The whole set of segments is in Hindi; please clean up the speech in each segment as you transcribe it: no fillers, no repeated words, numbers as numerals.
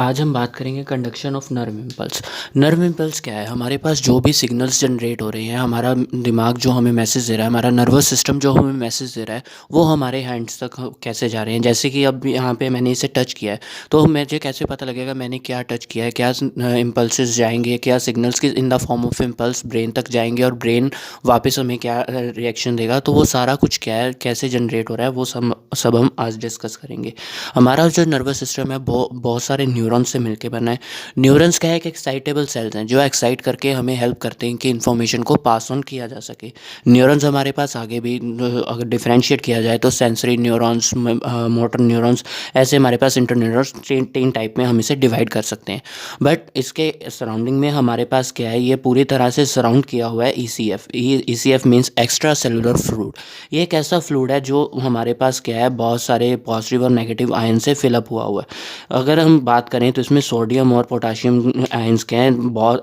आज हम बात करेंगे conduction of nerve impulse. Nerve impulse क्या है? हमारे पास जो भी सिग्नल्स जनरेट हो रहे हैं, हमारा दिमाग जो हमें मैसेज दे रहा है, हमारा नर्वस सिस्टम जो हमें मैसेज दे रहा है, वो हमारे हैंड्स तक कैसे जा रहे हैं। जैसे कि अब यहाँ पे मैंने इसे टच किया है, तो मुझे कैसे पता लगेगा मैंने क्या टच किया है, क्या इम्पल्सेस जाएंगे, क्या सिग्नल्स की in the form of impulse brain तक जाएंगे और ब्रेन वापस हमें क्या रिएक्शन देगा। तो वो सारा कुछ क्या है, कैसे जनरेट हो रहा है, वो सब हम आज डिस्कस करेंगे। हमारा जो नर्वस सिस्टम है बहुत सारे न्यूरॉन्स से मिलकर बना है। न्यूरॉन्स क्या है? एक एक्साइटेबल सेल्स हैं जो एक्साइट करके हमें हेल्प करते हैं कि इन्फॉर्मेशन को पास ऑन किया जा सके। न्यूरॉन्स हमारे पास आगे भी अगर डिफरेंशिएट किया जाए तो सेंसरी न्यूरॉन्स, मोटर न्यूरॉन्स, ऐसे हमारे पास इंटरन्यूरॉन्स तीन टाइप में हम इसे डिवाइड कर सकते हैं। बट इसके सराउंडिंग में हमारे पास क्या है, ये पूरी तरह से सराउंड किया हुआ है ECF। ECF means extra cellular fluid. ये एक ऐसा फ्लूइड है जो हमारे पास क्या है, बहुत सारे पॉजिटिव और नेगेटिव आयन से फिलअप हुआ है। अगर हम बात करें तो इसमें सोडियम और पोटाशियम आयंस के हैं, बहुत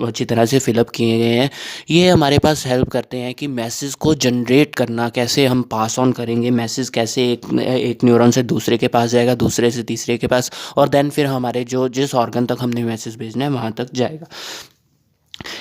अच्छी तरह से फिलअप किए गए हैं। ये हमारे पास हेल्प करते हैं कि मैसेज को जनरेट करना, कैसे हम पास ऑन करेंगे मैसेज, कैसे एक न्यूरॉन से दूसरे के पास जाएगा, दूसरे से तीसरे के पास, और देन फिर हमारे जो जिस ऑर्गन तक हमने मैसेज भेजना है वहाँ तक जाएगा।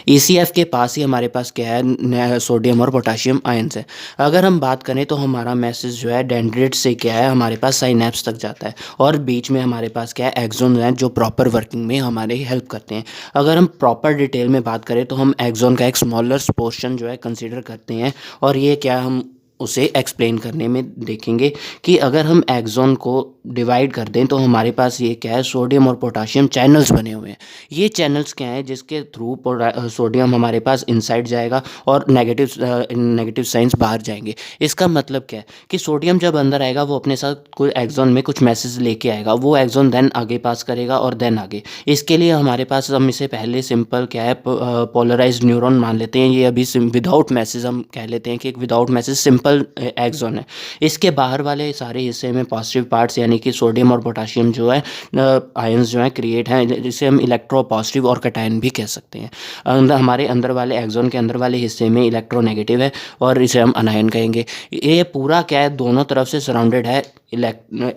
ECF के पास ही हमारे पास क्या है, सोडियम और पोटाशियम आयंस है। अगर हम बात करें तो हमारा मैसेज जो है डेंड्रिट से क्या है, हमारे पास साइनेप्स तक जाता है, और बीच में हमारे पास क्या है, एक्सोन है जो प्रॉपर वर्किंग में हमारे हेल्प करते हैं। अगर हम प्रॉपर डिटेल में बात करें तो हम एक्सोन का एक स्मॉलर पोर्शन जो है कंसीडर करते हैं, और ये क्या हम उसे एक्सप्लेन करने में देखेंगे कि अगर हम एक्सोन को डिवाइड कर दें तो हमारे पास ये क्या है, सोडियम और पोटाशियम चैनल्स बने हुए हैं। ये चैनल्स क्या हैं, जिसके थ्रू सोडियम हमारे पास इनसाइड जाएगा और नेगेटिव साइंस बाहर जाएंगे। इसका मतलब क्या है कि सोडियम जब अंदर आएगा वो अपने साथ कोई एक्सोन में कुछ मैसेज लेके आएगा, वो एक्सोन देन आगे पास करेगा और देन आगे। इसके लिए हमारे पास, हम इसे पहले सिंपल क्या है, पोलराइज्ड न्यूरॉन मान लेते हैं। ये अभी विदाउट मैसेज हम कह लेते हैं कि एक विदाउट मैसेज सिंपल एक्सोन है। इसके बाहर वाले सारे हिस्से में पॉजिटिव पार्ट्स यानी कि सोडियम और पोटाशियम जो है आयंस जो है क्रिएट हैं, जिसे हम इलेक्ट्रो पॉजिटिव और कैटायन भी कह सकते हैं। हमारे अंदर वाले एक्सोन के अंदर वाले हिस्से में इलेक्ट्रोनेगेटिव है और इसे हम अनायन कहेंगे। ये पूरा क्या है, दोनों तरफ से सराउंडेड है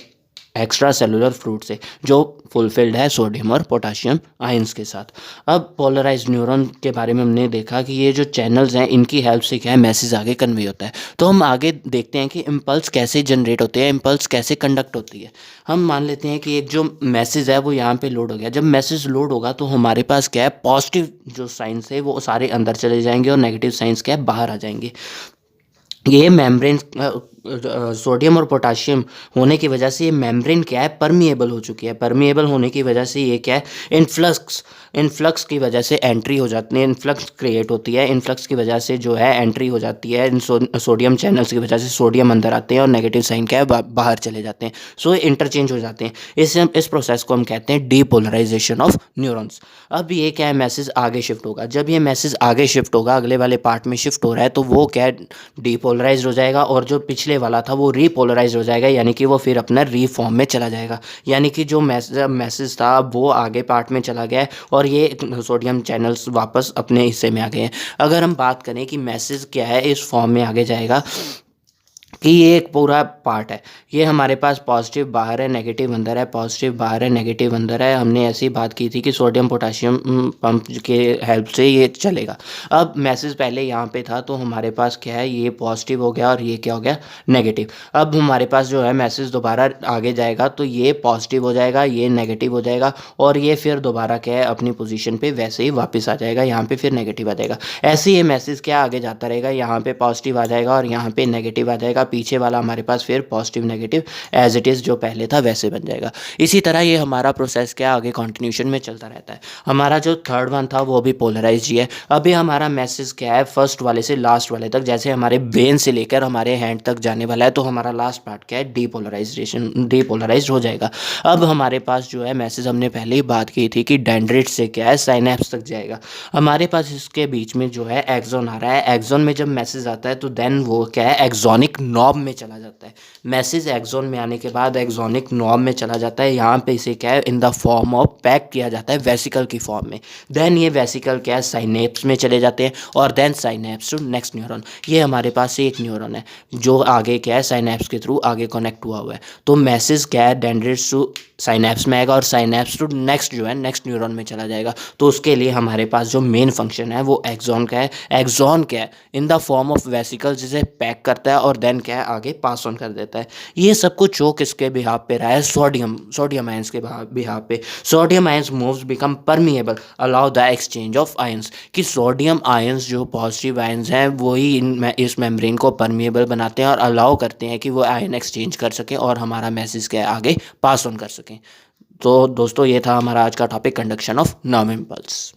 एक्स्ट्रा सेलुलर फ्लूइड से, जो फुलफिल्ड है सोडियम और पोटाशियम आयंस के साथ। अब पोलराइज्ड न्यूरॉन के बारे में हमने देखा कि ये जो चैनल्स हैं, इनकी हेल्प से क्या है, मैसेज आगे कन्वे होता है। तो हम आगे देखते हैं कि इम्पल्स कैसे जनरेट होते हैं, इम्पल्स कैसे कंडक्ट होती है। हम मान लेते हैं कि एक जो मैसेज है वो यहाँ पे लोड हो गया। जब मैसेज लोड होगा तो हमारे पास क्या है, पॉजिटिव जो साइंस है वो सारे अंदर चले जाएंगे और नेगेटिव साइंस क्या है, बाहर आ जाएंगे। ये मेम्ब्रेन, सोडियम और पोटाशियम होने की वजह से ये मेम्ब्रेन क्या है, परमिएबल हो चुकी है। परमिएबल होने की वजह से ये क्या है, इनफ्लक्स की वजह से एंट्री हो जाती है, इनफ्लक्स क्रिएट होती है। इनफ्लक्स की वजह से जो है एंट्री हो जाती है, इन सोडियम चैनल्स की वजह से सोडियम अंदर आते हैं और नेगेटिव साइन क्या है, बाहर चले जाते हैं। सो इंटरचेंज हो जाते हैं। इस प्रोसेस को हम कहते हैं डीपोलराइजेशन ऑफ न्यूरॉन्स। अब ये क्या है, मैसेज आगे शिफ्ट होगा। जब ये मैसेज आगे शिफ्ट होगा, अगले वाले पार्ट में शिफ्ट हो रहा है, तो वो क्या है, डीपोलराइज हो जाएगा, और जो पिछले वाला था वो रीपोलराइज हो जाएगा, यानी कि वो फिर अपना रीफॉर्म में चला जाएगा। यानी कि जो मैसेज था वो आगे पार्ट में चला गया है और ये सोडियम चैनल्स वापस अपने हिस्से में आ गए हैं। अगर हम बात करें कि मैसेज क्या है इस फॉर्म में आगे जाएगा, कि ये एक पूरा पार्ट है, ये हमारे पास पॉजिटिव बाहर है, नेगेटिव अंदर है, पॉजिटिव बाहर है, नेगेटिव अंदर है। हमने ऐसी बात की थी कि सोडियम पोटाशियम पंप के हेल्प से ये चलेगा। अब मैसेज पहले यहाँ पे था, तो हमारे पास क्या है, ये पॉजिटिव हो गया और ये क्या हो गया, नेगेटिव। अब हमारे पास जो है मैसेज दोबारा आगे जाएगा तो ये पॉजिटिव हो जाएगा, ये नेगेटिव हो जाएगा, और ये फिर दोबारा क्या है, अपनी पोजीशन पे वैसे ही वापस आ जाएगा, यहाँ पे फिर नेगेटिव आ जाएगा। ऐसे ये मैसेज क्या आगे जाता रहेगा, यहाँ पे पॉजिटिव आ जाएगा और यहाँ पे नेगेटिव आ जाएगा। पीछे वाला हमारे पास फिर positive negative as it is जो पहले था वैसे बन जाएगा। इसी तरह ये हमारा प्रोसेस क्या आगे कंटिन्यूशन में चलता रहता है। हमारा जो थर्ड वन था वो भी पोलराइज ही है। अभी हमारा मैसेज क्या है, फर्स्ट वाले से लास्ट वाले तक, जैसे हमारे ब्रेन से लेकर हमारे हैंड तक जाने वाला है, तो हमारा लास्ट पार्ट क्या है, डीपोलराइज हो जाएगा। अब हमारे पास जो है मैसेज, हमने पहले ही बात की थी कि डेंड्रिट से क्या है, साइनेप्स तक जाएगा। हमारे पास इसके बीच में जो है एक्सोन आ रहा है। एक्सोन में जब मैसेज आता है तो देन वो क्या है, एक्सोनिक नॉब में चला जाता है। मैसेज एक्सॉन में आने के बाद एक्सॉनिक नॉब में चला जाता है। यहाँ पे इसे क्या है, in the form of pack किया जाता है वेसिकल की फॉर्म में। देन ये वेसिकल क्या है, साइनेप्स में चले जाते हैं और then synapse to next neuron. ये हमारे पास एक न्यूरॉन है जो आगे क्या है, साइनेप्स के थ्रू आगे कनेक्ट हुआ है। तो मैसेज क्या है, डेंड्रिट्स टू साइनेप्स में आएगा और साइनेप्स टू नेक्स्ट जो है नेक्स्ट न्यूरॉन में चला जाएगा। तो उसके लिए हमारे पास जो मेन फंक्शन है वो एक्सॉन का है। एक्सॉन क्या है, in the form of vesicle, जिसे पैक करता है और देन क्या है, आगे पास ऑन कर देता है। ये सब कुछ जो किसके बिहाफ पे रहा है, सोडियम आयंस के बिहाफ पे। Sodium ions moves become permeable allow the exchange of ions, कि सोडियम आयंस जो पॉजिटिव आयंस हैं वही इस मेम्ब्रेन को परमिएबल बनाते हैं और अलाउ करते हैं कि वो आयन एक्सचेंज कर सकें और हमारा मैसेज क्या है, आगे पास ऑन कर सकें। तो दोस्तों ये था हमारा आज का topic, conduction of nerve impulse.